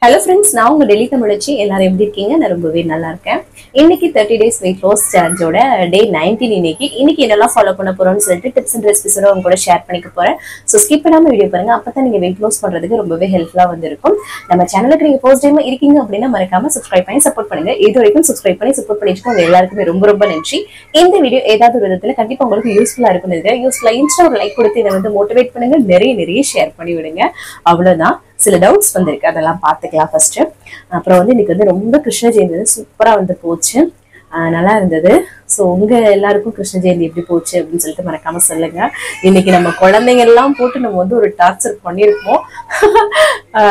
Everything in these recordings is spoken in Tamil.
Hello friends, நான் உங்க டெல்லி தமிழச்சி எல்லாரும் எப்படி இருக்கீங்க? நான் ரொம்பவே நல்லா இருக்கேன். இன்னைக்கு 30 days weight loss challenge ஓட டே 19 இன்னைக்கு என்னெல்லாம் ஃபாலோ பண்ண போறோம்னு சொல்லிட்டு டிப்ஸ் அண்ட் ரெசிபிஸோட உங்க கூட ஷேர் பண்ணிக்க போறேன். சோ ஸ்கிப் பண்ணாம வீடியோ பாருங்க. அப்பதான் நீங்க weight loss பண்றதுக்கு ரொம்பவே ஹெல்ப்ஃபுல்லா இருக்கும். நம்ம சேனலுக்கு நீங்க ஃபர்ஸ்ட் டைம் இருக்கீங்க அப்படின்னா மறக்காம சப்ஸ்கிரைப் பண்ணி சப்போர்ட் பண்ணுங்க. இது வரைக்கும் சப்ஸ்கிரைப் பண்ணி சப்போர்ட் பண்ணிட்டு எல்லாருக்குமே ரொம்ப நன்றி. இந்த வீடியோ ஏதாவது ஒரு விதத்துல கண்டிப்பா உங்களுக்கு யூஸ்ஃபுல்லா இருக்கும்னு நினைக்கிறேன். யூஸ்ஃபுல்லா இன்ஸ்டா ஒரு லைக் கொடுத்து இதை வந்து மோட்டிவேட் பண்ணுங்க. நிறைய ஷேர் பண்ணி விடுங்க. அவ்வளவுதான். சில டவுட்ஸ் வந்திருக்கு, அதெல்லாம் பார்த்துக்கலாம் ஃபர்ஸ்ட். அப்புறம் வந்து இன்னைக்கு வந்து ரொம்ப கிருஷ்ண ஜெயந்தி சூப்பரா வந்து போச்சு, நல்லா இருந்தது. ஸோ உங்க எல்லாருக்கும் கிருஷ்ண ஜெயந்தி எப்படி போச்சு அப்படின்னு சொல்லிட்டு மறக்காம சொல்லுங்க. இன்னைக்கு நம்ம குழந்தைங்க எல்லாம் போட்டு நம்ம வந்து ஒரு டார்ச்சர் பண்ணியிருப்போம்.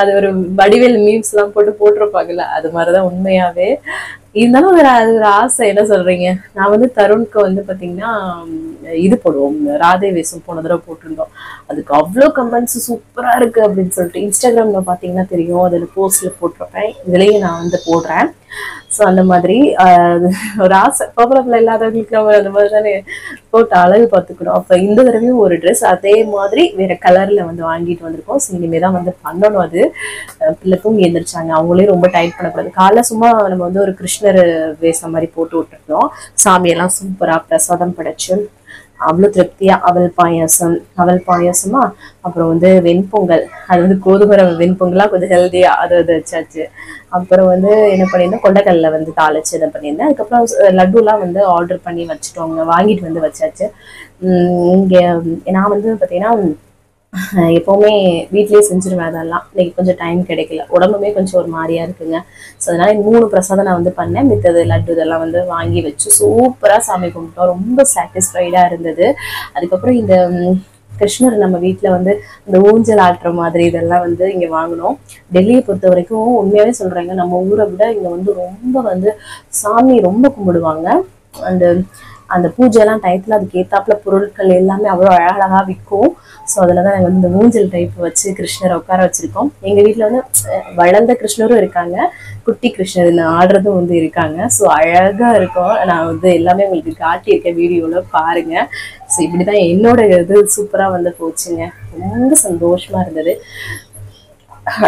அது ஒரு வடிவேல் மீம்ஸ் எல்லாம் போட்டிருப்பாங்கல்ல, அது மாதிரிதான் உண்மையாவே. இருந்தாலும் அது ஒரு ஆசை. என்ன சொல்றீங்க? நான் வந்து தருணுக்கு வந்து பாத்தீங்கன்னா இது போடுவோம், ராதே வேஷம் போன தடவை போட்டிருந்தோம். அதுக்கு அவ்வளோ கமெண்ட்ஸ் சூப்பரா இருக்கு அப்படின்னு சொல்லிட்டு இன்ஸ்டாகிராம்ல பாத்தீங்கன்னா தெரியும், அதுல போஸ்ட்ல போட்டிருப்பேன், இதுலயும் நான் வந்து போடுறேன். ஸோ அந்த மாதிரி ஒரு ஆசை. பரபரப்புல இல்லாதவங்களுக்கு நம்ம அந்த மாதிரி தானே போட்டு அழகு பார்த்துக்கணும். அப்ப இந்த தடவையும் ஒரு ட்ரெஸ் அதே மாதிரி வேற கலர்ல வந்து வாங்கிட்டு வந்திருக்கோம். ஸோ இனிமேதான் வந்து பண்ணணும். அது பிள்ளை தூங்கி எந்திரிச்சாங்க, அவங்களே ரொம்ப டைட் பண்ணக்கூடாது. காலைல சும்மா நம்ம வந்து ஒரு கிருஷ்ணர் வேஷம் மாதிரி போட்டு விட்டுருந்தோம். சாமியெல்லாம் சூப்பரா பிரசாதம் படைச்சு அவ்வளவு திருப்தியா அவல் பாயாசமா, அப்புறம் வந்து வெண்பொங்கல், அது வந்து கோதுமை வெண்பொங்கலா கொஞ்சம் ஹெல்தியா அது வச்சாச்சு. அப்புறம் வந்து என்ன பண்ணியிருந்தேன், கொண்டைக்கல்ல வந்து தாளிச்சு இதை பண்ணியிருந்தேன். அதுக்கப்புறம் லட்டு எல்லாம் வந்து ஆர்டர் பண்ணி வச்சுட்டோங்க, வாங்கிட்டு வந்து வச்சாச்சு. இங்க நான் வந்து பாத்தீங்கன்னா எப்பவுமே வீட்லயே செஞ்சிருவேன். அதெல்லாம் இன்னைக்கு கொஞ்சம் டைம் கிடைக்கல, உடம்புமே கொஞ்சம் ஒரு மாதிரியா இருக்குங்க. ஸோ அதனால 3 பிரசாதம் நான் வந்து பண்ணேன். மித்தது லட்டு இதெல்லாம் வந்து வாங்கி வச்சு சூப்பரா சாமி கும்பிட்டோம். ரொம்ப சாட்டிஸ்ஃபைடா இருந்தது. அதுக்கப்புறம் இந்த கிருஷ்ணர் நம்ம வீட்டுல வந்து இந்த ஊஞ்சல் ஆட்டுற மாதிரி இதெல்லாம் வந்து இங்க வாங்கினோம். டெல்லியை பொறுத்த வரைக்கும் உண்மையாவே சொல்றாங்க, நம்ம ஊரை விட இங்க வந்து ரொம்ப வந்து சாமி ரொம்ப கும்பிடுவாங்க. அந்த பூஜை எல்லாம் டயத்துல அதுக்கு ஏத்தாப்புல பொருட்கள் எல்லாமே அவ்வளோ அழகழகா விற்கும். ஸோ அதுலதான் நாங்கள் வந்து இந்த ஊஞ்சல் டைப் வச்சு கிருஷ்ணரை உட்கார வச்சிருக்கோம். எங்க வீட்டுல வந்து வளர்ந்த கிருஷ்ணரும் இருக்காங்க, குட்டி கிருஷ்ணர் இந்த ஆடுறதும் வந்து இருக்காங்க. ஸோ அழகா இருக்கும். நான் வந்து எல்லாமே உங்களுக்கு காட்டியிருக்கேன், வீடியோல பாருங்க. ஸோ இப்படிதான் என்னோட இது சூப்பரா வந்து போச்சுங்க. ரொம்ப சந்தோஷமா இருந்தது.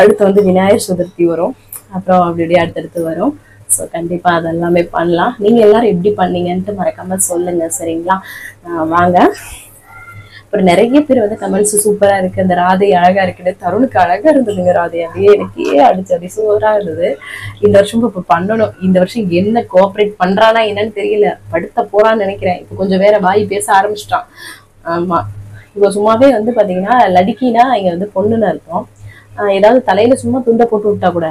அடுத்து வந்து விநாயகர் சதுர்த்தி வரும், அப்புறம் அப்படி அடுத்தடுத்து வரும். ஸோ கண்டிப்பா அதெல்லாமே பண்ணலாம். நீங்க எல்லாரும் எப்படி பண்ணீங்கன்ட்டு மறக்காம சொல்லுங்க, சரிங்களா? வாங்க. அப்புறம் நிறைய பேர் வந்து கமெண்ட்ஸ் சூப்பரா இருக்கு, அந்த ராதை அழகா இருக்குன்னு. தருணுக்கு அழகா இருந்ததுங்க ராதை, அப்படியே எனக்கே அடிச்சு அப்படி சூப்பரா இருந்தது. இந்த வருஷம் இப்ப பண்ணணும். இந்த வருஷம் என்ன கோஆபரேட் பண்றானா என்னன்னு தெரியல, படுத்த போறான்னு நினைக்கிறேன். இப்ப கொஞ்சம் வேற வாய் பேச ஆரம்பிச்சிட்டான். ஆமா, இப்போ சும்மாவே வந்து பாத்தீங்கன்னா லடிக்கினா இங்க வந்து பொண்ணுன்னு இருக்கும். ஏதாவது தலையில சும்மா துண்டை போட்டு விட்டா கூட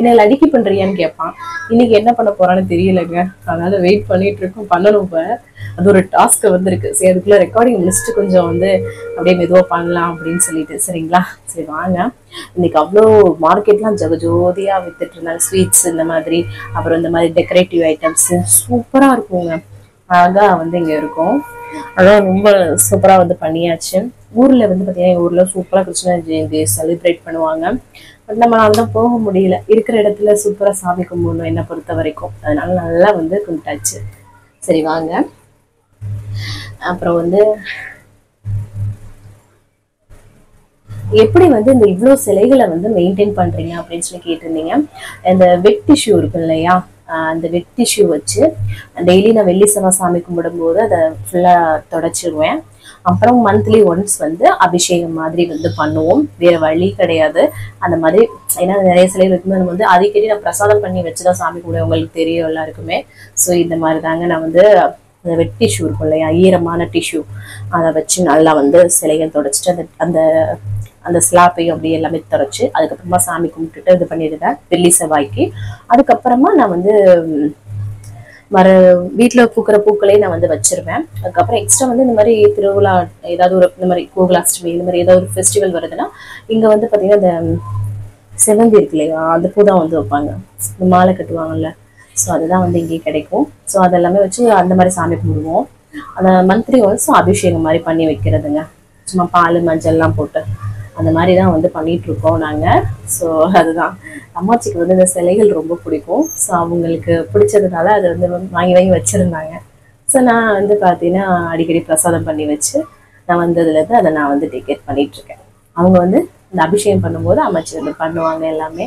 என்ன லடிக்கி பண்றியான்னு கேட்பான். இன்னைக்கு என்ன பண்ண போறான்னு தெரியலங்க, அதனால வெயிட் பண்ணிட்டு இருக்கோம். பண்ணணும். இப்ப அது ஒரு டாஸ்க் வந்திருக்கு. சரி, அதுக்குள்ள ரெக்கார்டிங் முடிச்சுட்டு கொஞ்சம் வந்து அப்படியே மெதுவா பண்ணலாம் அப்படின்னு சொல்லிட்டு. சரிங்களா? சரி வாங்க. இன்னைக்கு அவ்வளோ மார்க்கெட்லாம் ஜகஜோதியா வித்துட்டு இருந்தாங்க. ஸ்வீட்ஸ் இந்த மாதிரி, அப்புறம் இந்த மாதிரி டெக்கரேட்டிவ் ஐட்டம்ஸ் சூப்பரா இருக்குங்க. அழகா வந்து இங்க இருக்கும். அதான் ரொம்ப சூப்பரா வந்து பண்ணியாச்சு. ஊர்ல வந்து பாத்தீங்கன்னா எங்க ஊர்ல சூப்பரா கிருஷ்ண ஜெயந்தி செலிப்ரேட் பண்ணுவாங்க. பட் நம்மளால தான் போக முடியல. இருக்கிற இடத்துல சூப்பரா சாமி கும்பிடணும் என்னை பொறுத்த வரைக்கும். அதனால நல்லா வந்து கும்பிட்டாச்சு. சரி வாங்க. அப்புறம் வந்து எப்படி வந்து இந்த இவ்வளவு சிலைகளை வந்து மெயின்டைன் பண்றீங்க அப்படின்னு சொல்லி கேட்டிருந்தீங்க. இந்த வெட் டிஷ்யூ இருக்கு இல்லையா, அந்த வெட் டிஷ்யூ வச்சு டெய்லி நான் வெள்ளி செவ்வாய் சாமி கும்பிடும் போது அதை ஃபுல்லா தொடச்சிருவேன். அப்புறம் மந்த்லி ஒன்ஸ் வந்து அபிஷேகம் மாதிரி வந்து பண்ணுவோம். வேற வழி கிடையாது. அந்த மாதிரி ஏன்னா நிறைய சிலை இருக்கும்போது நம்ம வந்து அடிக்கடி நான் பிரசாதம் பண்ணி வச்சுதான் சாமி கும்பிடுவேன், உங்களுக்கு தெரியும் எல்லாருக்குமே. ஸோ இந்த மாதிரி தாங்க நான் வந்து அந்த வெட் டிஷ்யூ இருக்கும் இல்லையா, ஈரமான டிஷ்யூ, அதை வச்சு நல்லா வந்து சிலைகள் தொடச்சிட்டு அந்த அந்த ஸ்லாப்பையும் அப்படியே எல்லாமே தொடச்சு அதுக்கப்புறமா சாமி கும்பிட்டுட்டு இது பண்ணிடுவேன் வெள்ளி செவ்வாய்க்கு. அதுக்கப்புறமா நான் வந்து வீட்டுல பூக்கிற பூக்களையும் நான் வந்து வச்சிருவேன். அதுக்கப்புறம் எக்ஸ்ட்ரா வந்து இந்த மாதிரி திருவிழா ஏதாவது ஒரு இந்த மாதிரி கோகுலாஷ்டமி இந்த மாதிரி ஏதாவது ஒரு ஃபெஸ்டிவல் வருதுன்னா இங்க வந்து பாத்தீங்கன்னா இந்த செவந்தி இருக்கு இல்லையா, அந்த பூ தான் வந்து வைப்பாங்க, இந்த மாலை கட்டுவாங்கல்ல. ஸோ அதுதான் வந்து இங்கே கிடைக்கும். ஸோ அதெல்லாமே வச்சு அந்த மாதிரி சாமி கும்பிடுவோம். அந்த மந்த்லி ஒன்ஸ் அபிஷேகம் மாதிரி பண்ணி வைக்கிறதுங்க, சும்மா பால் மஞ்சள்லாம் போட்டு அந்த மாதிரி தான் வந்து பண்ணிட்டு இருக்கோம் நாங்க. ஸோ அதுதான் அம்மாச்சிக்கு வந்து இந்த சிலைகள் ரொம்ப பிடிக்கும். ஸோ அவங்களுக்கு பிடிச்சதுனால அதை வந்து வாங்கி வச்சிருந்தாங்க. ஸோ நான் வந்து பார்த்தீங்கன்னா அடிக்கடி பிரசாதம் பண்ணி வச்சு நான் வந்ததுலேருந்து அதை நான் வந்து டேக் கேர் பண்ணிட்டு இருக்கேன். அவங்க வந்து இந்த அபிஷேகம் பண்ணும்போது அமைச்சு வந்து பண்ணுவாங்க எல்லாமே.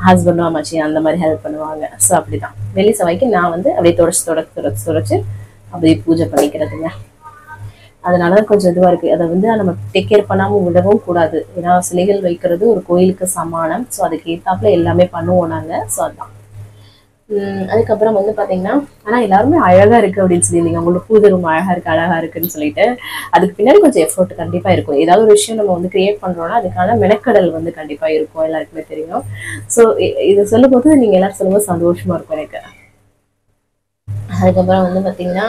ஹஸ்பண்டும் அம்மாச்சி அந்த மாதிரி ஹெல்ப் பண்ணுவாங்க. ஸோ அப்படிதான் வெள்ளி செவ்வாய்க்கு நான் வந்து அப்படியே தொடச்சு அப்படியே பூஜை பண்ணிக்கிறதுங்க. அதனாலதான் கொஞ்சம் இதுவா இருக்கு. அதை வந்து நம்ம டேக் கேர் பண்ணாம விடவும் கூடாது. ஏன்னா சிலைகள் வைக்கிறது ஒரு கோயிலுக்கு சமானம். ஸோ அதுக்கு ஏத்தாப்புல எல்லாமே பண்ணுவோம் நாங்க. ஸோ அதுதான். அதுக்கப்புறம் வந்து பாத்தீங்கன்னா, ஆனா எல்லாருமே அழகா இருக்கு அப்படின்னு சொல்லியிருந்தீங்க. உங்களோட பூஜை ரூம் அழகா இருக்குன்னு சொல்லிட்டு. அதுக்கு பின்னாடி கொஞ்சம் எஃபோர்ட் கண்டிப்பா இருக்கும். ஏதாவது ஒரு விஷயம் நம்ம வந்து கிரியேட் பண்றோம்னா அதுக்கான மெனக்கடல் வந்து கண்டிப்பா இருக்கும். எல்லாருக்குமே தெரியும். ஸோ இது சொல்லும் போது நீங்க எல்லாரும் சொல்லும்போது சந்தோஷமா இருக்கும் எனக்கு. அதுக்கப்புறம் வந்து பாத்தீங்கன்னா,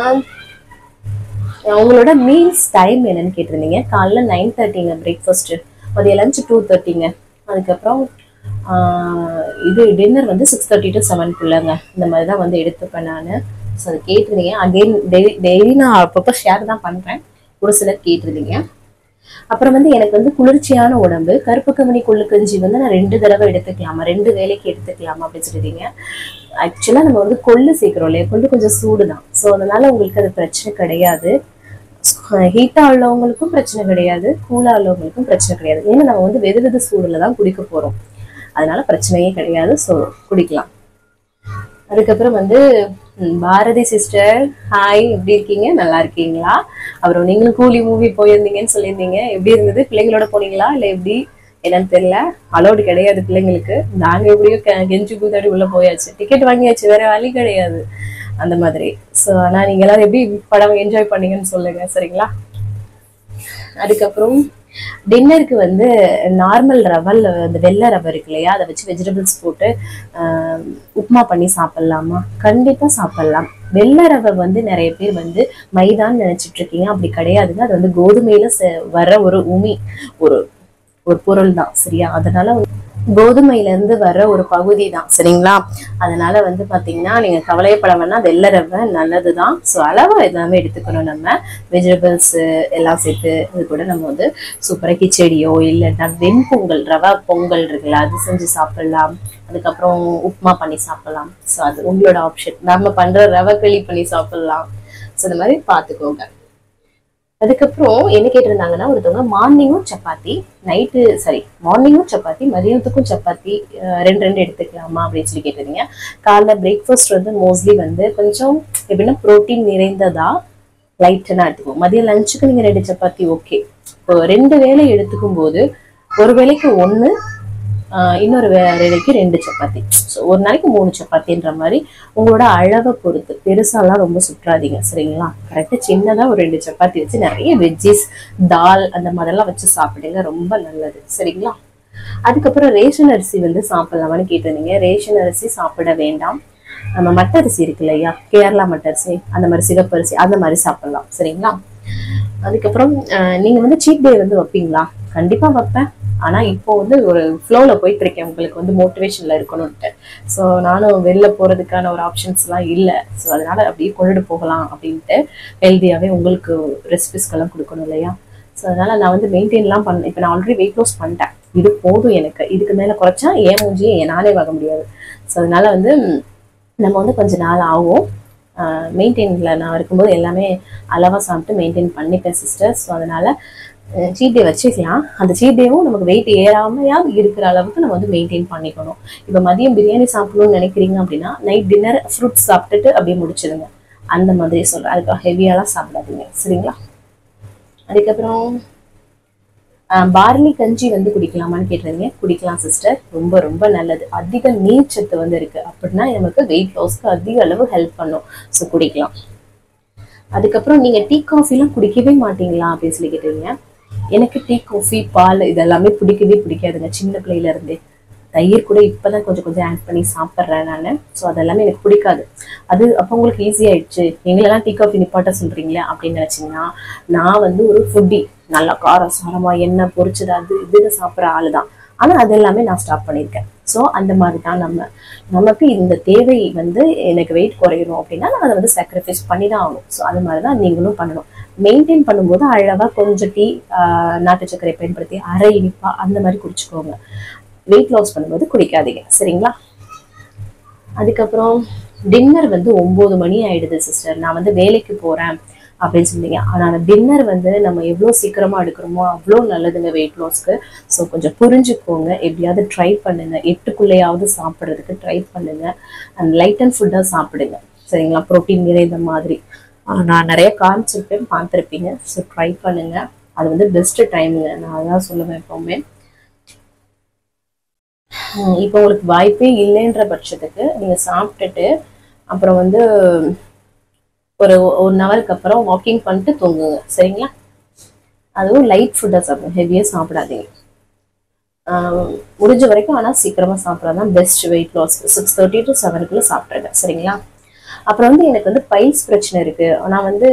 உங்களோட மீல்ஸ் டைம் என்னன்னு கேட்டிருந்தீங்க. காலைல 9:30ங்க பிரேக்ஃபாஸ்ட், மதிய லஞ்ச் 2:30ங்க. அதுக்கப்புறம் இது டின்னர் வந்து 6:30 to 7 இந்த மாதிரி தான் வந்து எடுத்துப்பேன் நான். ஸோ அது கேட்டிருந்தீங்க. அகெயின் டெய்லி நான் அப்பப்போ ஷேர் தான் பண்றேன். ஒரு சிலர் கேட்டிருந்தீங்க. அப்புறம் வந்து எனக்கு வந்து குளிர்ச்சியான உடம்பு, கருப்பு கவனி கொள்ளு கஞ்சி வந்து நான் 2 தடவை எடுத்துக்கலாமா, 2 வேளைக்கு எடுத்துக்கலாமா அப்படின்னு சொல்லிட்டீங்க. ஆக்சுவலா நம்ம வந்து கொள்ளு சேர்க்கிறோம் இல்லையா, கொள்ளு கொஞ்சம் சூடு தான். ஸோ அதனால உங்களுக்கு அது பிரச்சனை கிடையாது. ஹீட்டா உள்ளவங்களுக்கும் பிரச்சனை கிடையாது, கூலா உள்ளவங்களுக்கும் பிரச்சனை கிடையாது. ஏன்னா நம்ம வந்து வெது சூடுல தான் குடிக்க போறோம். அதனால பிரச்சனையே கிடையாது. ஸோ குடிக்கலாம். அதுக்கப்புறம் வந்து பாரதி சிஸ்டர், ஹாய், எப்படி இருக்கீங்க? நல்லா இருக்கீங்களா? அப்புறம் நீங்களும் கூலி மூவி போயிருந்தீங்கன்னு சொல்லியிருந்தீங்க. எப்படி இருந்தது? பிள்ளைங்களோட போனீங்களா இல்ல எப்படி என்னன்னு தெரியல. அலோடு கிடையாது பிள்ளைங்களுக்கு. நாங்க எப்படியோ கெஞ்சி கூத்தாடி உள்ள போயாச்சு, டிக்கெட் வாங்கியாச்சு, வேற வழி கிடையாது அந்த மாதிரி. ஸோ ஆனா நீங்க எல்லாரும் எப்படி படம் என்ஜாய் பண்ணீங்கன்னு சொல்லுங்க, சரிங்களா? அதுக்கப்புறம் டின்னருக்கு வந்து நார்மல் ரவல், அந்த வெள்ளை ரவை இருக்கு இல்லையா, அதை வச்சு வெஜிடபிள்ஸ் போட்டு உப்புமா பண்ணி சாப்பிடலாமா? கண்டிப்பா சாப்பிடலாம். வெள்ளை ரவை வந்து நிறைய பேர் வந்து மைதான்னு நினைச்சிட்டு இருக்கீங்க. அப்படி கிடையாதுங்க. அது வந்து கோதுமையில வர ஒரு ஒரு பொருள் தான், சரியா? அதனால கோதுமையில இருந்து வர ஒரு பகுதி தான், சரிங்களா? அதனால வந்து பாத்தீங்கன்னா நீங்க கவலைப்பட வேணாம். வெள்ளை ரவை நல்லதுதான். ஸோ அளவா எல்லாமே எடுத்துக்கணும். நம்ம வெஜிடபிள்ஸ் எல்லாம் சேர்த்து அது கூட நம்ம வந்து சூப்பரா கிச்சடியோ இல்லைன்னா வெண்பொங்கல், ரவா பொங்கல் இருக்குல்ல, அது செஞ்சு சாப்பிடலாம். அதுக்கப்புறம் உப்புமா பண்ணி சாப்பிடலாம். ஸோ அது உங்களோட ஆப்ஷன். நம்ம பண்ற ரவை களி பண்ணி சாப்பிடலாம். ஸோ இந்த மாதிரி பாத்துக்கோங்க. அதுக்கப்புறம் என்ன கேட்டிருந்தாங்கன்னா, ஒருத்தவங்க மார்னிங்கும் சப்பாத்தி, மார்னிங்கும் சப்பாத்தி, மதியத்துக்கும் சப்பாத்தி 2 எடுத்துக்கலாமா அப்படின்னு சொல்லி கேட்டிருந்தீங்க. காலைல பிரேக்ஃபாஸ்ட் வந்து மோஸ்ட்லி வந்து கொஞ்சம் எப்படின்னா ப்ரோட்டீன் நிறைந்ததா லைட்டனா எடுத்துக்குவோம். மதியம் லஞ்சுக்கு நீங்க 2 சப்பாத்தி ஓகே. இப்போ 2 வேளை எடுத்துக்கும் போது ஒரு வேளைக்கு 1, இன்னொரு வேளைக்கு 2 சப்பாத்தி. ஸோ ஒரு நாளைக்கு 3 சப்பாத்தின்ற மாதிரி உங்களோட அளவை பொறுத்து. பெருசாலாம் ரொம்ப சுற்றாதீங்க, சரிங்களா? கரெக்டா சின்னதா ஒரு 2 சப்பாத்தி வச்சு நிறைய வெஜ்ஜிஸ், தால் அந்த மாதிரிலாம் வச்சு சாப்பிடுங்க, ரொம்ப நல்லது, சரிங்களா? அதுக்கப்புறம் ரேஷன் அரிசி வந்து சாப்பிடலாமான்னு கேட்டிருந்தீங்க. ரேஷன் அரிசி சாப்பிட வேண்டாம். நம்ம மட்ட அரிசி இருக்கு இல்லையா, கேரளா மட்ட அரிசி, அந்த மாதிரி சிகப்பு அரிசி, அந்த மாதிரி சாப்பிடலாம், சரிங்களா? அதுக்கப்புறம் நீங்க வந்து சீட் டே வந்து வைப்பீங்களா? கண்டிப்பா வைப்பேன். ஆனா இப்போ வந்து ஒரு ஃப்ளோல போயிட்டு இருக்கேன், உங்களுக்கு வந்து மோட்டிவேஷன்ல இருக்கணும்ட்டு. ஸோ நானும் வெளில போறதுக்கான ஒரு ஆப்ஷன்ஸ் எல்லாம் இல்லை. ஸோ அதனால அப்படியே கொண்டுட்டு போகலாம் அப்படின்ட்டு ஹெல்தியாவே உங்களுக்கு ரெசிபிஸ்க்கெல்லாம் கொடுக்கணும் இல்லையா? ஸோ அதனால நான் வந்து மெயின்டைன்லாம் பண்ணேன். இப்போ நான் ஆல்ரெடி வெயிட் லாஸ் பண்ணிட்டேன். இது போதும் எனக்கு. இதுக்கு மேல குறைச்சா ஏன் மூஞ்சியை நானே வாங்க முடியாது. ஸோ அதனால வந்து நம்ம வந்து கொஞ்ச நாள் ஆகும். மெயின்டைன்ல நான் இருக்கும்போது எல்லாமே அளவா சாப்பிட்டு மெயின்டைன் பண்ணிப்பேன் சிஸ்டர். ஸோ அதனால சீட் டே வச்சுக்கலாம். அந்த சீட் டேவும் நமக்கு வெயிட் ஏறாமையா இருக்கிற அளவுக்கு நம்ம வந்து மெயின்டைன் பண்ணிக்கணும். இப்போ மதியம் பிரியாணி சாப்பிடணும்னு நினைக்கிறீங்க அப்படின்னா நைட் டின்னர் ஃப்ரூட்ஸ் சாப்பிட்டுட்டு அப்படியே முடிச்சிடுங்க. அந்த மாதிரி சொல்றேன். அதுக்காக ஹெவியாலாம் சாப்பிடாதீங்க, சரிங்களா? அதுக்கப்புறம் பார்லி கஞ்சி வந்து குடிக்கலாமான்னு கேட்டிருந்தீங்க. குடிக்கலாம் சிஸ்டர், ரொம்ப ரொம்ப நல்லது. அதிக நீர்ச்சத்து வந்து இருக்கு. அப்படின்னா நமக்கு வெயிட் லாஸ்க்கு அதிக அளவு ஹெல்ப் பண்ணும். ஸோ குடிக்கலாம். அதுக்கப்புறம் நீங்க டீ காஃபி எல்லாம் குடிக்கவே மாட்டீங்களா அப்படின்னு சொல்லி கேட்டீங்க. எனக்கு டீ காஃபி பால் இதெல்லாமே பிடிக்கவே பிடிக்காதுங்க. சின்ன பிள்ளையில இருந்தே தயிர் கூட இப்பதான் கொஞ்சம் கொஞ்சம் ஆட் பண்ணி சாப்பிட்றேன் நான். ஸோ அதெல்லாமே எனக்கு பிடிக்காது. அது அப்போ உங்களுக்கு ஈஸி ஆயிடுச்சு, எங்களெல்லாம் டீ காஃபி நிப்பாட்ட சொல்றீங்களே அப்படின்னு நினைச்சீங்கன்னா, நான் வந்து ஒரு ஃபுட்டி, நல்லா காரம் சாரமா எண்ணெய் பொரிச்சது அது இதுன்னு சாப்பிட்ற ஆளு தான். ஆனா அது எல்லாமே நான் ஸ்டாப் பண்ணியிருக்கேன். ஸோ அந்த மாதிரி தான் நமக்கு இந்த தேவை வந்து எனக்கு வெயிட் குறையணும் அப்படின்னா நான் அதை வந்து சாக்ரிஃபைஸ் பண்ணி தான் ஆகணும். ஸோ அது மாதிரி தான் நீங்களும் பண்ணணும். மெயின்டைன் பண்ணும்போது அளவா கொஞ்சம் டீ, நாட்டு சர்க்கரை பயன்படுத்தி அரை இனிப்பா அந்த மாதிரி குடிச்சுக்கோங்க. வெயிட் லாஸ் பண்ணும்போது குடிக்காதீங்க, சரிங்களா? அதுக்கப்புறம் டின்னர் வந்து 9 மணி ஆயிடுது சிஸ்டர், நான் வந்து வேலைக்கு போறேன் அப்படின்னு சொன்னீங்க. ஆனா அந்த டின்னர் வந்து நம்ம எவ்வளவு சீக்கிரமா எடுக்கிறோமோ அவ்வளோ நல்லதுங்க வெயிட் லாஸ்க்கு. ஸோ கொஞ்சம் புரிஞ்சுக்கோங்க, எப்படியாவது ட்ரை பண்ணுங்க, 8க்குள்ளேயாவது சாப்பிட்றதுக்கு ட்ரை பண்ணுங்க. அண்ட் லைட் அண்ட் ஃபுட்டா சாப்பிடுங்க, சரிங்களா? ப்ரோட்டீன் நிறைந்த மாதிரி நான் நிறைய காமிச்சிருப்பேன், பார்த்துருப்பீங்க. ஸோ ட்ரை பண்ணுங்க, அது வந்து பெஸ்ட் டைமுங்க, நான் அதான் சொல்லுவேன் எப்பவுமே. இப்போ உங்களுக்கு வாய்ப்பே இல்லைன்ற பட்சத்துக்கு நீங்க சாப்பிட்டுட்டு அப்புறம் வந்து ஒரு 1 ஹவருக்கு அப்புறம் வாக்கிங் பண்ணிட்டு தூங்குங்க, சரிங்களா? அதுவும் லைட் ஃபுட்டா சாப்பிடுங்க, ஹெவியா சாப்பிடாதீங்க. முடிஞ்ச வரைக்கும் ஆனால் சீக்கிரமா சாப்பிட்றதான் பெஸ்ட் வெயிட் லாஸ். 6:30 to 7க்குள்ள சாப்பிட்றேங்க, சரிங்களா? அப்புறம் வந்து எனக்கு வந்து பைல்ஸ் பிரச்சனை இருக்கு, நான் வந்து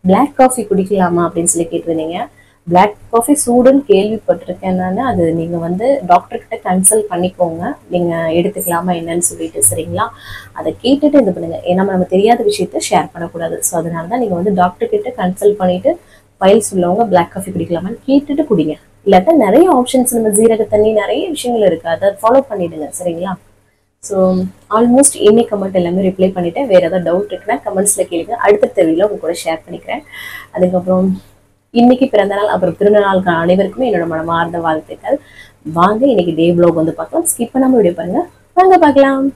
பிளாக் காஃபி குடிக்கலாமா அப்படின்னு சொல்லி கேட்டிருந்தீங்க. பிளாக் காஃபி சூடுன்னு கேள்விப்பட்டிருக்கேன் நான். அது நீங்க வந்து டாக்டர் கிட்ட கன்சல்ட் பண்ணிக்கோங்க, நீங்க எடுத்துக்கலாமா என்னன்னு சொல்லிட்டு, சரிங்களா? அதை கேட்டுட்டு இது பண்ணுங்க, ஏன்னா நம்ம தெரியாத விஷயத்த ஷேர் பண்ணக்கூடாது. ஸோ அதனால தான் நீங்க வந்து டாக்டர் கிட்ட கன்சல்ட் பண்ணிட்டு பைல்ஸ் உள்ளவங்க பிளாக் காஃபி குடிக்கலாமான்னு கேட்டுட்டு குடிங்க. இல்லாட்டா நிறைய ஆப்ஷன்ஸ், நம்ம ஜீரக தண்ணி, நிறைய விஷயங்கள் இருக்கு, அதை ஃபாலோ பண்ணிடுங்க, சரிங்களா? ஸோ ஆல்மோஸ்ட் இன்னைக்கு கமெண்ட் எல்லாமே ரிப்ளை பண்ணிட்டேன். வேற ஏதாவது டவுட் இருக்குன்னா கமெண்ட்ஸ்ல கேளுங்க, அடுத்த தேவையில உங்க கூட ஷேர் பண்ணிக்கிறேன். அதுக்கப்புறம் இன்னைக்கு பிறந்த நாள் அப்புறம் திருநாளுக்கு அனைவருக்குமே என்னோட மனமார்ந்த வாழ்த்துக்கள். வாங்க இன்னைக்கு டே வ்ளாக் வந்து பார்க்கலாம். ஸ்கிப் பண்ணாம வீடியோ பாருங்க, வாங்க பார்க்கலாம்.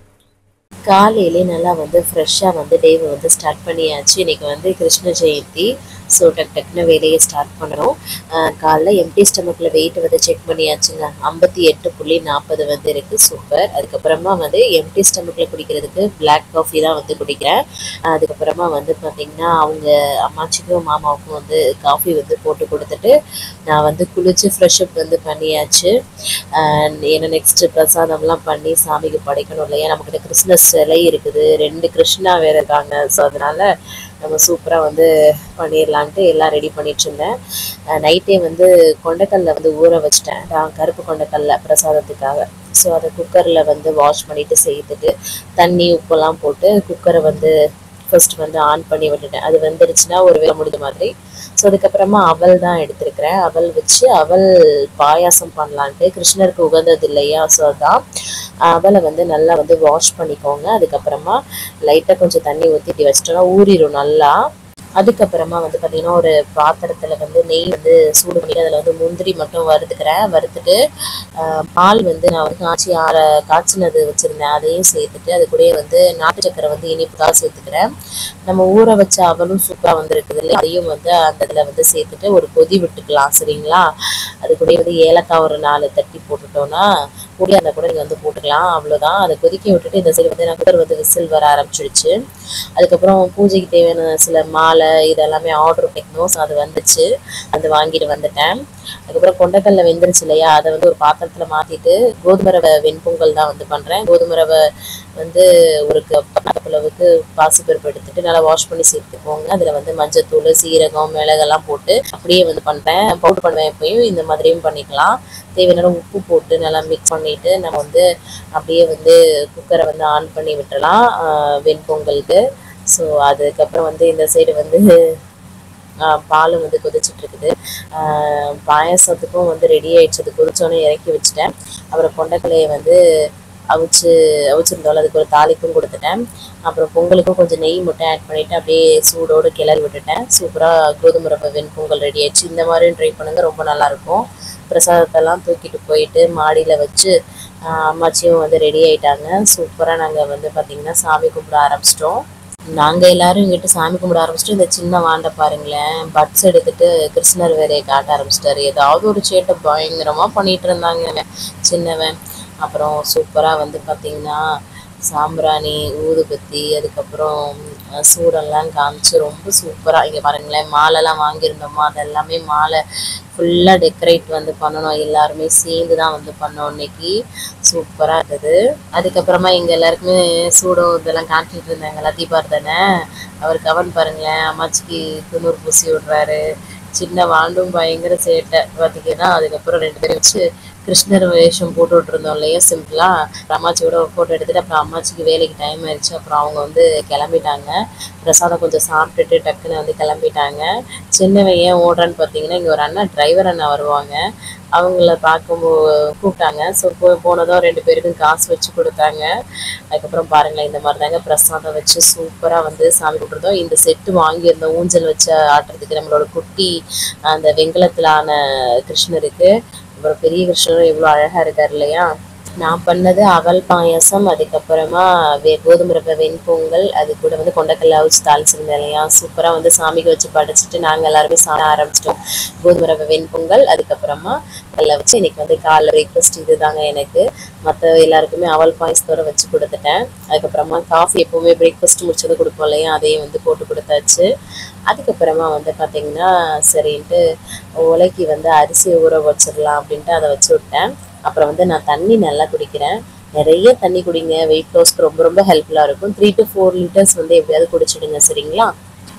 காலையிலே நல்லா வந்து ஃப்ரெஷ்ஷாக வந்து டேவை வந்து ஸ்டார்ட் பண்ணியாச்சு. இன்றைக்கி வந்து கிருஷ்ண ஜெயந்தி. ஸோ டக்குன்னு வேலையை ஸ்டார்ட் பண்ணணும். காலைல எம்டி ஸ்டமக்கில் வெயிட் வந்து செக் பண்ணியாச்சுங்க. 58.40 வந்து இருக்குது. சூப்பர். அதுக்கப்புறமா வந்து எம்டி ஸ்டமக்கில் குடிக்கிறதுக்கு பிளாக் காஃபி தான் வந்து குடிக்கிறேன். அதுக்கப்புறமா வந்து பார்த்திங்கன்னா அவங்க அம்மாச்சிக்கும் மாமாவுக்கும் வந்து காஃபி வந்து போட்டு கொடுத்துட்டு நான் வந்து குளித்து ஃப்ரெஷ்அப் வந்து பண்ணியாச்சு. ஏன்னா நெக்ஸ்ட்டு பிரசாதம்லாம் பண்ணி சாமிக்கு படைக்கணும் இல்லையா? நமக்கிட்ட கிறிஸ்மஸ் சிலை இருக்குது, 2 கிருஷ்ணா வேறு இருக்காங்க. ஸோ அதனால் நம்ம சூப்பராக வந்து பண்ணிடலான்ட்டு எல்லாம் ரெடி பண்ணிட்டு இருந்தேன். நைட்டே வந்து கொண்டைக்கல்ல வந்து ஊற வச்சிட்டேன், கருப்பு கொண்டைக்கல்ல பிரசாதத்துக்காக. ஸோ அதை குக்கரில் வந்து வாஷ் பண்ணிவிட்டு சேர்த்துட்டு தண்ணி உப்பெல்லாம் போட்டு குக்கரை வந்து ஃபர்ஸ்ட் வந்து ஆன் பண்ணி விட்டுட்டேன். அது வந்துருச்சுன்னா ஒரு வேலை முடிஞ்ச மாதிரி. ஸோ அதுக்கப்புறமா அவல் தான் எடுத்துருக்கிறேன். அவல் வச்சு அவல் பாயாசம் பண்ணலான்ட்டு, கிருஷ்ணருக்கு உகந்தது இல்லையா? ஸோ அதான் அவலை வந்து நல்லா வந்து வாஷ் பண்ணிக்கோங்க. அதுக்கப்புறமா லைட்டாக கொஞ்சம் தண்ணி ஊற்றி இப்படி வச்சிட்டோன்னா ஊறிடும் நல்லா. அதுக்கப்புறமா வந்து பார்த்திங்கன்னா ஒரு பாத்திரத்தில் வந்து நெய் வந்து சூடு பண்ணி அதில் வந்து முந்திரி மட்டும் வறுத்துக்கிறேன். வறுத்துட்டு பால் வந்து நான் வந்து காய்ச்சினது வச்சுருந்தேன், அதையும் சேர்த்துட்டு அது கூட வந்து நாட்டு சக்கரை வந்து இனிப்புக்காக சேர்த்துக்கிறேன். நம்ம ஊற வச்ச அவலும் சூப்பராக வந்து இருக்குது இல்லை, அதையும் வந்து அந்த இதில் வந்து சேர்த்துட்டு ஒரு கொதி விட்டுக்கலாம், சரிங்களா? அது கூட வந்து ஏலக்காய் ஒரு 4 தட்டி போட்டுட்டோன்னா பொடியாக இருந்தால் கூட நீங்கள் வந்து போட்டுக்கலாம். அவ்வளோதான். அதை கொதிக்க விட்டுட்டு இந்த சைடு வந்து குக்கர் வந்து விசில் வர ஆரம்பிச்சிடுச்சு. அதுக்கப்புறம் பூஜைக்கு தேவையான சில மாலை இதெல்லாமே ஆர்டர் பண்ணிக்கணும். ஸோ அது வந்துச்சு, அது வாங்கிட்டு வந்துட்டேன். அதுக்கப்புறம் கொண்டைக்கல்ல வெந்துருச்சு இல்லையா, அதை வந்து ஒரு பாத்திரத்தில் மாற்றிட்டு கோதுமை ரவை வெண்பொங்கல் தான் வந்து பண்ணுறேன். கோதுமை ரவை வந்து ஒரு அளவுக்கு பாசிப்பருப்பு எடுத்துட்டு நல்லா வாஷ் பண்ணி சேர்த்துக்கோங்க. அதில் வந்து மஞ்சத்தூள், சீரகம், மிளகெல்லாம் போட்டு அப்படியே வந்து பண்ணுறேன். பவுடர் பண்ணுவேன், எப்பயும் இந்த மாதிரியும் பண்ணிக்கலாம். தேவையான உப்பு போட்டு நல்லா மிக்ஸ் பண்ணிவிட்டு நம்ம வந்து அப்படியே வந்து குக்கரை வந்து ஆன் பண்ணி விட்டுலாம் வெண்பொங்கலுக்கு. ஸோ அதுக்கப்புறம் வந்து இந்த சைடு வந்து பாலும் வந்து கொதிச்சுட்டு இருக்குது. பாயாசத்துக்கும் வந்து ரெடி ஆயிடுச்சு. அது கொதிச்சோன்னே இறக்கி வச்சுட்டேன். அப்புறம் கொண்டைக்கல்லையை வந்து அவிச்சிருந்தோம், அதுக்கு ஒரு தாளிப்பும் கொடுத்துட்டேன். அப்புறம் பொங்கலுக்கும் கொஞ்சம் நெய் மட்டும் ஆட் பண்ணிவிட்டு அப்படியே சூடோடு கிளறி விட்டுட்டேன். சூப்பராக கோதுமை ரவை வெண்பொங்கல் ரெடி ஆயிடுச்சு. இந்த மாதிரியும் ட்ரை பண்ணுங்கள், ரொம்ப நல்லாயிருக்கும். பிரசாதத்தெல்லாம் தூக்கிட்டு போயிட்டு மாடியில் வச்சு அம்மாச்சியும் வந்து ரெடி ஆகிட்டாங்க. சூப்பராக நாங்கள் வந்து பார்த்திங்கன்னா சாமி கும்பிட ஆரம்பிச்சிட்டோம். நாங்கள் எல்லாரும் இங்கிட்ட சாமி கும்பிட ஆரம்பிச்சிட்டு இந்த சின்ன வாண்டை பாருங்களேன், பட்ஸ் எடுத்துட்டு கிருஷ்ணர் வேறையை காட்ட ஆரம்பிச்சிட்டாரு. ஏதாவது ஒரு சேட்டை பயங்கரமாக பண்ணிகிட்டு இருந்தாங்க சின்னவன். அப்புறம் சூப்பராக வந்து பார்த்திங்கன்னா சாம்பிராணி, ஊதுபத்தி, அதுக்கப்புறம் சூடெல்லாம் காமிச்சு ரொம்ப சூப்பராக. இங்கே பாருங்களேன், மாலைலாம் வாங்கியிருந்தோமோ அதெல்லாமே மாலை ஃபுல்லாக டெக்கரேட் வந்து பண்ணணும். எல்லாருமே சேர்ந்து தான் வந்து பண்ணோம் இன்னைக்கு. சூப்பராக இருந்தது. அதுக்கப்புறமா இங்கே எல்லாருக்குமே சூடம் இதெல்லாம் காட்டிகிட்டு இருந்தாங்க. தீபார் தானே, அவர் கவன் பாருங்களேன், அம்மாச்சிக்கு துணூர் பூசி விடுறாரு. சின்ன வாண்டும் பயங்கர சேட்டை பார்த்திங்கன்னா. அதுக்கப்புறம் 2 பேரும் வச்சு கிருஷ்ணர் வேஷம் போட்டு விட்டுருந்தோம் இல்லையா சிம்பிளாக. அம்மாச்சியோட ஒரு ஃபோட்டோ எடுத்துகிட்டு அப்புறம் அம்மாச்சிக்கு வேலைக்கு டைம் ஆயிடுச்சு. அப்புறம் அவங்க வந்து கிளம்பிட்டாங்க. பிரசாதம் கொஞ்சம் சாப்பிட்டுட்டு டக்குன்னு வந்து கிளம்பிட்டாங்க. சின்னவன் ஏன் ஓடுறான்னு பார்த்தீங்கன்னா, இங்கே ஒரு அண்ணா டிரைவர் அண்ணா வருவாங்க. அவங்கள பார்க்கும்போது கூப்பிட்டாங்க. ஸோ போனதும் 2 பேருக்கும் காசு வச்சு கொடுத்தாங்க. அதுக்கப்புறம் பாருங்களேன், இந்த மாதிரி தாங்க பிரசாதம் வச்சு சூப்பராக வந்து சாமி கும்பிட்றதோம். இந்த செட்டு வாங்கியிருந்தோம் ஊஞ்சல் வச்சு ஆட்டுறதுக்கு. நம்மளோட குட்டி அந்த வெண்கலத்தில் ஆன கிருஷ்ணருக்கு. அப்புறம் பெரிய கிருஷ்ணரும் எவ்வளோ அழகாக இருக்கார் இல்லையா. நான் பண்ணது அவல் பாயாசம், அதுக்கப்புறமா கோதுமை ரவை வெண்பொங்கல், அது கூட வந்து கொண்டக்கடலை அவிச்சு தாளிச்சிருந்தேன் இல்லையா. சூப்பராக வந்து சாமிக்கு வச்சு படைச்சிட்டு நாங்கள் எல்லாருமே சாப்பிட ஆரம்பிச்சிட்டோம். கோதுமை ரவை வெண்பொங்கல், அதுக்கப்புறமா கடலை வச்சு இன்னைக்கு வந்து காலைல பிரேக்ஃபாஸ்ட் இது தாங்க எனக்கு. மற்ற எல்லாருக்குமே அவல் பாயசத்தோட வச்சு கொடுத்துட்டேன். அதுக்கப்புறமா காஃபி எப்போவுமே பிரேக்ஃபாஸ்ட் முடிச்சது கொடுப்போம் இல்லையா, அதையும் வந்து போட்டு கொடுத்தாச்சு. அதுக்கப்புறமா வந்து பார்த்திங்கன்னா சரின்ட்டு உலைக்கு வந்து அரிசி ஊற வச்சிடலாம் அப்படின்ட்டு அதை வச்சு விட்டேன். அப்புறம் வந்து நான் தண்ணி நல்லா குடிக்கிறேன். நிறைய தண்ணி குடிங்க, வெயிட் லாஸ்க்கு ரொம்ப ரொம்ப ஹெல்ப்ஃபுல்லாக இருக்கும். 3 to 4 லிட்டர்ஸ் வந்து எப்படியாவது குடிச்சிடுங்க, சரிங்களா.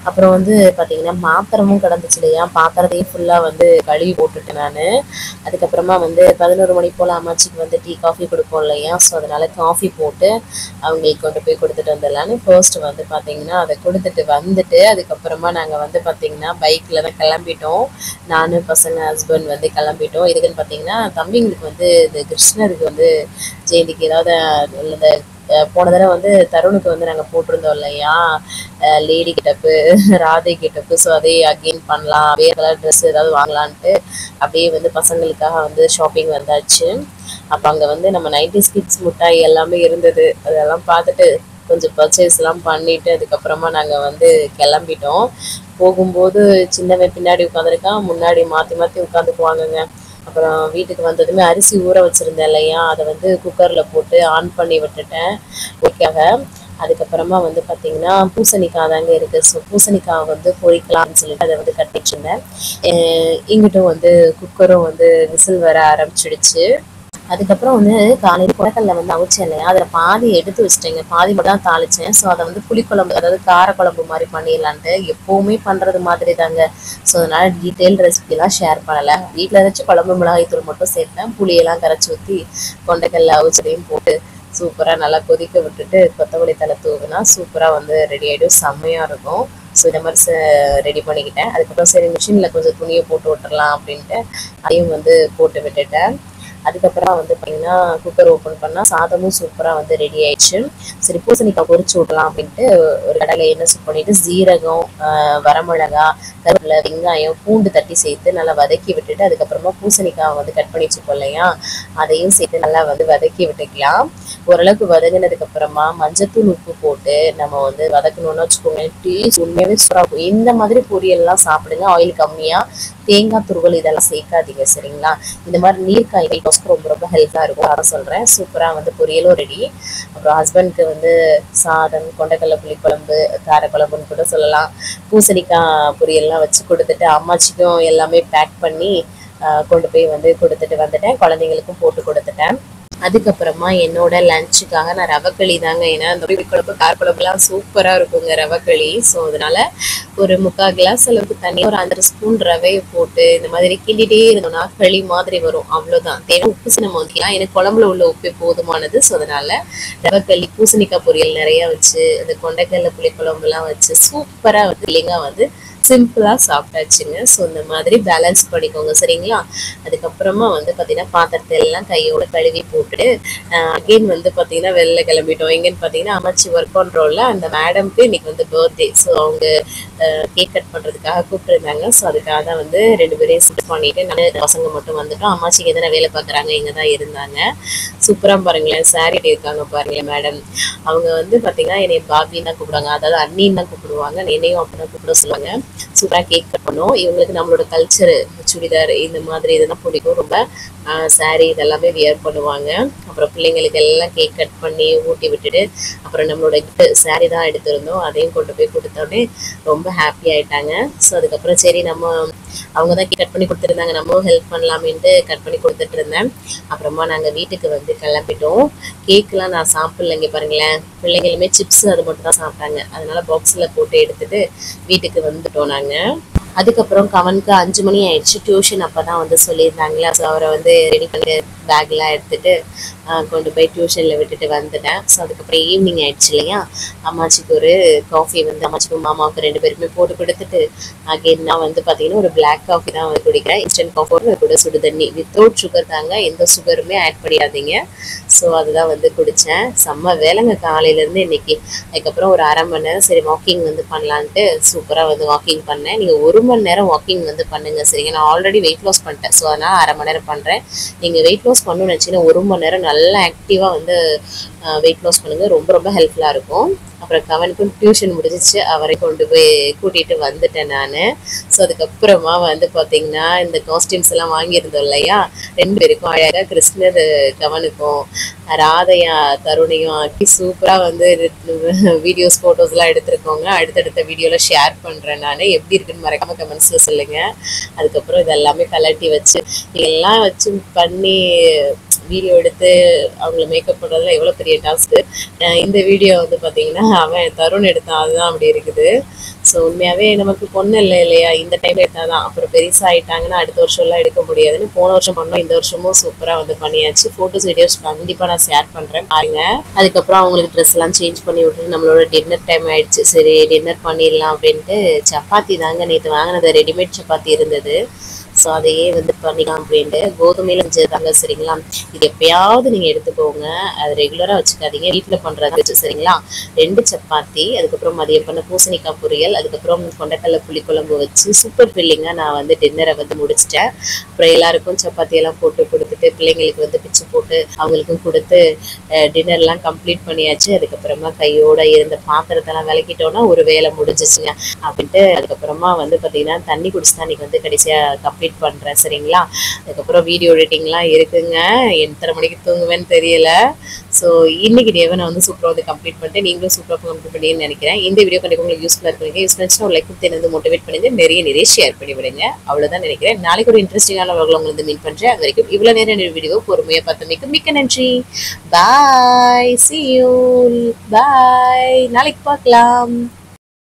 அப்புறம் வந்து பார்த்தீங்கன்னா பாத்திரமும் கிடந்துச்சு இல்லையா, பாத்திரத்தையும் ஃபுல்லாக வந்து கழுவி போட்டுட்டேன் நான். அதுக்கப்புறமா வந்து 11 மணி போல் அம்மாச்சிக்கு வந்து டீ காஃபி கொடுப்போம் இல்லையா. ஸோ அதனால் காஃபி போட்டு அவங்களுக்கு கொண்டு போய் கொடுத்துட்டு வந்துடலான்னு ஃபர்ஸ்ட் வந்து பார்த்தீங்கன்னா அதை கொடுத்துட்டு வந்துட்டு அதுக்கப்புறமா நாங்கள் வந்து பார்த்தீங்கன்னா பைக்கில் தான் கிளம்பிட்டோம். நான் பசங்க ஹஸ்பண்ட் வந்து கிளம்பிட்டோம். இதுக்குன்னு பார்த்தீங்கன்னா தம்பிங்களுக்கு வந்து இந்த கிருஷ்ணருக்கு வந்து ஜெயந்திக்கு ஏதாவது இந்த போன தடவை வந்து தருணுக்கு வந்து நாங்கள் போட்டிருந்தோம் இல்லையா லேடி கிட்டப்பு ராதை கிட்டப்பு. ஸோ அதே அகெயின் பண்ணலாம், வேறு கலர் ட்ரெஸ் ஏதாவது வாங்கலான்ட்டு அப்படியே வந்து பசங்களுக்காக வந்து ஷாப்பிங் வந்தாச்சு. அப்போ அங்கே வந்து நம்ம 90s கிட்ஸ் மிட்டாய் எல்லாமே இருந்தது. அதெல்லாம் பார்த்துட்டு கொஞ்சம் பர்ச்சேஸ்லாம் பண்ணிவிட்டு அதுக்கப்புறமா நாங்கள் வந்து கிளம்பிட்டோம். போகும்போது சின்னவன் பின்னாடி உட்காந்துருக்கான், முன்னாடி மாற்றி மாற்றி உட்காந்துக்குவாங்கங்க. அப்புறம் வீட்டுக்கு வந்ததுமே அரிசி ஊற வச்சுருந்தேன் இல்லையா, அதை வந்து குக்கரில் போட்டு ஆன் பண்ணி விட்டுட்டேன் ஓகேங்க. அதுக்கப்புறமா வந்து பார்த்தீங்கன்னா பூசணிக்காய் தாங்க இருக்குது. ஸோ பூசணிக்காய் வந்து பொரிக்கலாம்னு சொல்லிட்டு அதை வந்து கட்டிட்டுருந்தேன். இங்கிட்டும் வந்து குக்கரும் வந்து விசில் வர ஆரம்பிச்சிடுச்சு. அதுக்கப்புறம் வந்து காலையில் குடக்கல்ல வந்து அவிச்சேன் இல்லையா, அதில் பாதி எடுத்து வச்சிட்டேங்க, பாதி மட்டும் தான் தாளித்தேன். ஸோ அதை வந்து புளிக்குழம்பு அதாவது காரக்குழம்பு மாதிரி பண்ணிடலான்ட்டு எப்போவுமே பண்ணுறது மாதிரி தாங்க. ஸோ அதனால் டீட்டெயில் ரெசிபிலாம் ஷேர் பண்ணலை. வீட்டில் ஏதாச்சும் குழம்பு மிளகாய்த்தூள் மட்டும் சேர்த்தேன். புளியெல்லாம் கரைச்சி ஊற்றி கொண்டைக்கல்ல அவிச்சதையும் போட்டு சூப்பராக நல்லா கொதிக்க விட்டுட்டு கொத்தமல்லி தலை தூவினா சூப்பராக வந்து ரெடி ஆகிடும், செம்மையாக இருக்கும். ஸோ இந்த மாதிரி ரெடி பண்ணிக்கிட்டேன். அதுக்கப்புறம் சரி மிஷினில் கொஞ்சம் துணியை போட்டு விட்டுறலாம் அப்படின்ட்டு அதையும் வந்து போட்டு விட்டுட்டேன். அதுக்கப்புறம் வந்து பார்த்தீங்கன்னா குக்கர் ஓப்பன் பண்ணால் சாதமும் சூப்பராக வந்து ரெடி ஆயிடுச்சு. சரி பூசணிக்காய் பொரிச்சு விடலாம் அப்படின்ட்டு ஒரு கடையில் எண்ணெய் சூட் பண்ணிவிட்டு ஜீரகம், வரமிளகா, கருவேப்பிலை, வெங்காயம், பூண்டு தட்டி சேர்த்து நல்லா வதக்கி விட்டுட்டு அதுக்கப்புறமா பூசணிக்காய் வந்து கட் பண்ணி வச்சுப்போம் இல்லையா, அதையும் சேர்த்து நல்லா வந்து வதக்கி விட்டுக்கலாம். ஓரளவுக்கு வதங்கினதுக்கப்புறமா மஞ்சத்தூள் உப்பு போட்டு நம்ம வந்து வதக்கணும்னு வச்சுக்கோங்க. டேஸ்ட் உண்மையாகவே சூப்பராக இருக்கும். இந்த மாதிரி பொரியல்லாம் சாப்பிடுங்க, ஆயில் கம்மியாக, தேங்காய் துருவல் இதெல்லாம் சேர்க்காதீங்க, சரிங்களா. இந்த மாதிரி நீர்க்காய் ரொம்ப ரொம்ப ஹெல்ப்பாக இருக்கும், அதை சொல்கிறேன். சூப்பராக வந்து பொரியலும் ரெடி. அப்புறம் ஹஸ்பண்ட்க்கு வந்து சாதம், கொண்டைக்கடலை புளிக்குழம்பு, காரக்குழம்புன்னு கூட சொல்லலாம், பூசணிக்காய் பொரியல்லாம் வச்சு கொடுத்துட்டு அம்மாச்சிக்கும் எல்லாமே பேக் பண்ணி கொண்டு போய் வந்து கொடுத்துட்டு வந்துட்டேன். குழந்தைங்களுக்கும் போட்டு கொடுத்துட்டேன். அதுக்கப்புறமா என்னோட லஞ்சுக்காக நான் ரவைக்களி தாங்க, ஏன்னா அந்த புளிக்குழம்பு காரக்குழம்புலாம் சூப்பராக இருக்குங்க ரவைக்களி. ஸோ அதனால ஒரு 3/4 கிளாஸ் அளவுக்கு தண்ணி, ஒரு 1/2 ஸ்பூன் ரவையை போட்டு இந்த மாதிரி கிண்டிகிட்டே இருந்தோம்னா களி மாதிரி வரும். அவ்வளோதான். தேவை உப்பு நம்ம ஊற்றிக்கலாம், எனக்கு குழம்புல உள்ள உப்பே போதுமானது. ஸோ அதனால ரவைக்களி, பூசணிக்காய் பொரியல் நிறைய வச்சு அந்த கொண்டைக்கடலை புளிக்குழம்புலாம் வச்சு சூப்பராக வந்து இல்லைங்க வந்து சிம்பிளாக சாப்பிட்டாச்சுங்க. ஸோ இந்த மாதிரி பேலன்ஸ் பண்ணிக்கோங்க, சரிங்களா. அதுக்கப்புறமா வந்து பார்த்தீங்கன்னா பாத்திரத்தை எல்லாம் கையோட கழுவி போட்டுட்டு அகெயின் வந்து பார்த்தீங்கன்னா வெளில கிளம்பிட்டோம். எங்கேன்னு பார்த்தீங்கன்னா அம்மாச்சி ஒர்க் பண்ணுறோம்ல அந்த மேடம்க்கு இன்னைக்கு வந்து பர்த்டே. ஸோ அவங்க கேக் கட் பண்ணுறதுக்காக கூப்பிட்டுருந்தாங்க. ஸோ அதுக்காக தான் வந்து 2 பேரையும் செட் பண்ணிட்டு நான் பசங்க மட்டும் வந்துட்டோம். அம்மாச்சிக்கு எதனா வேலை பார்க்குறாங்க, இங்கே தான் இருந்தாங்க. சூப்பராக பாருங்களேன், சாரி இருக்காங்க பாருங்களேன் மேடம். அவங்க வந்து பார்த்தீங்கன்னா என்னை பாபின்னு தான் கூப்பிடுவாங்க, அதாவது அண்ணின்னு தான் கூப்பிடுவாங்க, என்னையும் அப்படி தான் கூப்பிட சொல்லுவாங்க. சூப்பராக கேக் கட் பண்ணுவோம். இவங்களுக்கு நம்மளோட கல்ச்சரு சுடிதார் இந்த மாதிரி இதெல்லாம் பிடிக்கும் ரொம்ப. சாரீ இதெல்லாமே வியர் பண்ணுவாங்க. அப்புறம் பிள்ளைங்களுக்கு எல்லாம் கேக் கட் பண்ணி ஊட்டி விட்டுட்டு அப்புறம் நம்மளோட சாரீ தான் எடுத்திருந்தோம், அதையும் கொண்டு போய் கொடுத்தோடனே ரொம்ப ஹாப்பி ஆயிட்டாங்க. ஸோ அதுக்கப்புறம் சரி நம்ம அவங்க தான் கட் பண்ணி கொடுத்துருந்தாங்க, நம்மளும் ஹெல்ப் பண்ணலாமேன்ட்டு கட் பண்ணி கொடுத்துட்டு இருந்தேன். அப்புறமா நாங்கள் வீட்டுக்கு வந்து கிளம்பிட்டோம். கேக்கெலாம் நான் சாப்பிட்லைங்க பாருங்களேன், பிள்ளைங்களுமே சிப்ஸ் அது மட்டும் தான் சாப்பிட்டாங்க. அதனால பாக்ஸில் போட்டு எடுத்துட்டு வீட்டுக்கு வந்துட்டோம் நாங்கள். அதுக்கப்புறம் கவனுக்கு 5 மணி ஆயிடுச்சு. டியூஷன் அப்போ தான் வந்து சொல்லியிருந்தாங்களா. ஸோ அவரை வந்து ரெடி பண்ணி பேக்லாம் எடுத்துகிட்டு கொண்டு போய் டியூஷனில் விட்டுட்டு வந்துட்டேன். ஸோ அதுக்கப்புறம் ஈவினிங் ஆயிடுச்சு இல்லையா, அம்மாச்சிக்கு ஒரு காஃபி வந்து அம்மாச்சிக்கும் மாமாவுக்கு 2 பேருக்குமே போட்டு கொடுத்துட்டு அகெயின் நான் வந்து பார்த்தீங்கன்னா ஒரு பிளாக் காஃபி தான் வந்து குடிக்கிறேன். இன்ஸ்டன்ட் காஃபி கூட சுடு தண்ணி வித்தவுட் சுகர் தாங்க, எந்த சுகருமே ஆட் பண்ணிடாதீங்க. ஸோ அதுதான் வந்து குடித்தேன். செம்ம வேலைங்க காலையிலேருந்து இன்னைக்கு. அதுக்கப்புறம் ஒரு 1/2 மணி நேரம் சரி வாக்கிங் வந்து பண்ணலான்ட்டு சூப்பராக வந்து வாக்கிங் பண்ணேன். நீங்கள் 1 மணி நேரம் வாக்கிங் வந்து பண்ணுங்க சரிங்க. நான் ஆல்ரெடி வெயிட் லாஸ் பண்ணிட்டேன். ஸோ அதனால் 1/2 மணி நேரம் பண்ணுறேன். நீங்கள் வெயிட் லாஸ் பண்ணணும்னு நினச்சிங்கன்னா 1 மணி நேரம் நல்லா ஆக்டிவாக வந்து வெயிட் லாஸ் பண்ணுங்கள். ரொம்ப ரொம்ப ஹெல்ப்ஃபுல்லாக இருக்கும். அப்புறம் கவனுக்கும் டியூஷன் முடிஞ்சிச்சு, அவரை கொண்டு போய் கூட்டிகிட்டு வந்துட்டேன் நான். ஸோ அதுக்கப்புறமா வந்து பார்த்தீங்கன்னா இந்த காஸ்டியூம்ஸ் எல்லாம் வாங்கியிருந்தோம் இல்லையா, 2 பேருக்கும் அழகாக கிருஷ்ணர் கவனுக்கும் ராதையா தருணையும் ஆக்கி சூப்பராக வந்து வீடியோஸ் ஃபோட்டோஸ்லாம் எடுத்துருக்கோங்க. அடுத்தடுத்த வீடியோவில் ஷேர் பண்ணுறேன் நான். எப்படி இருக்குன்னு மறக்காமல் கமெண்ட்ஸில் சொல்லுங்கள். அதுக்கப்புறம் இதெல்லாமே கலட்டி வச்சு எல்லாம் வச்சு பண்ணி வீடியோ எடுத்து அவங்கள மேக்கப் பண்ணுறதுல எவ்வளோ பெரிய டாஸ்க்கு. இந்த வீடியோ வந்து பார்த்தீங்கன்னா அவன் தருண் எடுத்தான், அதுதான் அப்படி இருக்குது. ஸோ உண்மையாகவே நமக்கு பொண்ணு இல்லை இல்லையா, இந்த டைம் எடுத்தால் தான். அப்புறம் பெருசாக ஆகிட்டாங்கன்னா அடுத்த வருஷம்லாம் எடுக்க முடியாதுன்னு போன வருஷம் பண்ணோம், இந்த வருஷமும் சூப்பராக வந்து பண்ணியாச்சு. ஃபோட்டோஸ் வீடியோஸ் கண்டிப்பாக நான் ஷேர் பண்ணுறேன் பாருங்க. அதுக்கப்புறம் அவங்களுக்கு ட்ரெஸ் எல்லாம் சேஞ்ச் பண்ணி விட்டுட்டு நம்மளோட டின்னர் டைம் ஆயிடுச்சு. சரி டின்னர் பண்ணிடலாம் அப்படின்ட்டு சப்பாத்தி தாங்க நேற்று வாங்கினது, ரெடிமேட் சப்பாத்தி இருந்தது. ஸோ அதையே வந்து பண்ணிக்கலாம் அப்படின்ட்டு கோதுமையில செஞ்சுதாங்க சரிங்களா. இது எப்பயாவது நீங்கள் எடுத்துக்கோங்க, அது ரெகுலராக வச்சுக்காதீங்க, வீட்டில் பண்ணுறதா வச்சு சரிங்களா. 2 சப்பாத்தி, அதுக்கப்புறம் மதியம் பண்ண பூசணிக்காய் பொரியல், அதுக்கப்புறம் கொண்டைக்கடலை புளிக்குழம்பு வச்சு சூப்பர் ஃபில்லிங்காக நான் வந்து டின்னரை வந்து முடிச்சிட்டேன். அப்புறம் எல்லாருக்கும் சப்பாத்தியெல்லாம் போட்டு கொடுத்துட்டு பிள்ளைங்களுக்கு வந்து பிச்சு போட்டு அவங்களுக்கும் கொடுத்து டின்னர்லாம் கம்ப்ளீட் பண்ணியாச்சு. அதுக்கப்புறமா கையோட இருந்த பாத்திரத்தெல்லாம் விளக்கிட்டோன்னா ஒரு வேலை முடிஞ்சிச்சுங்க அப்படின்ட்டு. அதுக்கப்புறமா வந்து பார்த்தீங்கன்னா தண்ணி குடிச்சு தான் இன்றைக்கி வந்து கடைசியாக கம்ப்ளீட் பண்ணுறேன் சரிங்களா. அதுக்கப்புறம் வீடியோ எடிட்டிங்லாம் இருக்குங்க, எத்தனை மணிக்கு தூங்குவேன்னு தெரியல. ஸோ இன்னைக்கு டேவை நான் வந்து சூப்பராக வந்து கம்ப்ளீட் பண்ணிட்டு நீங்களும் சூப்பராக கம்ப்ளீட் பண்ணி நினைக்கிறேன். இந்த வீடியோ கண்டிப்பாக உங்களுக்கு யூஸ்ஃபுல்லாக இருக்குங்க. யூஸ் பண்ணிச்சுன்னா ஒரு லைக் கொடுத்து வந்து மோட்டிவேட் பண்ணி நிறைய ஷேர் பண்ணி விடுங்க. அவ்வளோதான் நினைக்கிறேன். நாளைக்கு ஒரு இன்ட்ரெஸ்டிங்கான வகையில் உங்களுக்கு வந்து மீட் பண்ணுறேன். அது வரைக்கும் இவ்வளோ நேரம் வீடியோ பொறுமையாக பார்த்தமைக்கு மிக்க நன்றி. பாய், see you, பாய், நாளைக்கு பார்க்கலாம்.